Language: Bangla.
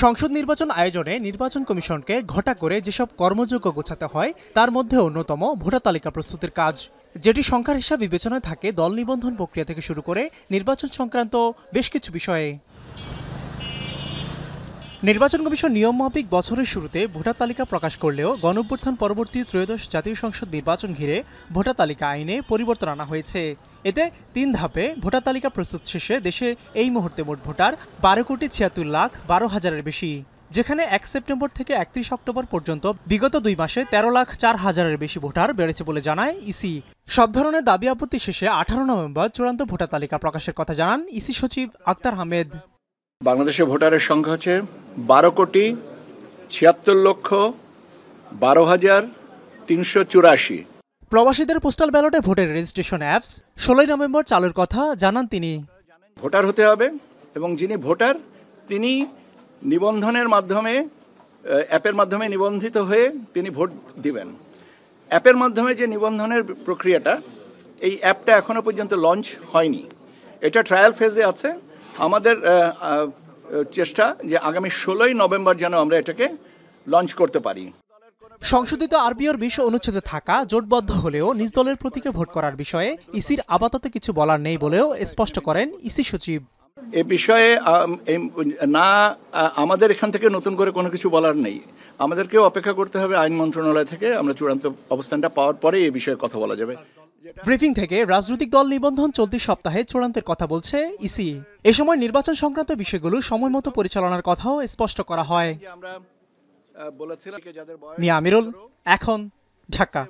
সংসদ নির্বাচন আয়োজনে নির্বাচন কমিশনকে ঘটা করে যেসব কর্মযোগ্য গোছাতে হয় তার মধ্যে অন্যতম ভোটার তালিকা প্রস্তুতির কাজ, যেটি সংখ্যার হিসাব বিবেচনায় থাকে দল নিবন্ধন প্রক্রিয়া থেকে শুরু করে নির্বাচন সংক্রান্ত বেশ কিছু বিষয়ে। নির্বাচন কমিশন নিয়মমাফিক বছরের শুরুতে ভোটার তালিকা প্রকাশ করলেও গণঅভ্যুত্থান পরবর্তী ত্রয়োদশ জাতীয় সংসদ নির্বাচন ঘিরে ভোটার তালিকা আইনে পরিবর্তন আনা হয়েছে। এতে ৩ ধাপে ভোটার তালিকা প্রস্তুত শেষে দেশে এই মুহূর্তে মোট ভোটার ১২,৭৬,১২,০০০-এর বেশি, যেখানে ১ সেপ্টেম্বর থেকে ৩১ অক্টোবর পর্যন্ত বিগত ২ মাসে ১৩,০৪,০০০-এর বেশি ভোটার বেড়েছে বলে জানায় ইসি। সব ধরনের দাবি আপত্তি শেষে ১৮ নভেম্বর চূড়ান্ত ভোটার তালিকা প্রকাশের কথা জানান ইসি সচিব আক্তার আহমেদ। বাংলাদেশের ভোটারের সংখ্যা হচ্ছে ১২,৭৬,১২,৩৮৪। প্রবাসীদের পোস্টাল ব্যালটে ভোটের রেজিস্ট্রেশন অ্যাপস ১৬ নভেম্বর চালুর কথা জানান তিনি। ভোটার হতে হবে এবং যিনি ভোটার তিনি নিবন্ধনের মাধ্যমে অ্যাপের মাধ্যমে নিবন্ধিত হয়ে তিনি ভোট দিবেন। অ্যাপের মাধ্যমে যে নিবন্ধনের প্রক্রিয়াটা, এই অ্যাপটা এখনো পর্যন্ত লঞ্চ হয়নি, এটা ট্রায়াল ফেজে আছে। আমাদের চেষ্টা যে আগামী ১৬ নভেম্বর যেন আমরা এটাকে লঞ্চ করতে পারি। সংশোধিত আরপিওর ২০ অনুচ্ছেদে থাকা জোটবদ্ধ হলেও নিজ দলের প্রতীকে ভোট করার বিষয়ে ইসির আপাতত কিছু বলার নেই বলেও স্পষ্ট করেন ইসি সচিব। এ বিষয়ে আমাদের এখান থেকে নতুন করে কোনো কিছু বলার নেই। আমাদেরকেও অপেক্ষা করতে হবে আইন মন্ত্রণালয় থেকে আমরা চূড়ান্ত অবস্থানটা পাওয়ার পরে এই বিষয়ে কথা বলা যাবে। ব্রিফিং থেকে রাজনৈতিক দল নিবন্ধন চলতি সপ্তাহে চূড়ান্তের কথা বলছে ইসি। এ সময় নির্বাচন সংক্রান্ত বিষয়গুলো সময়মতো পরিচালনার কথাও স্পষ্ট করা হয়। মিয়া আমিরুল, এখন, ঢাকা।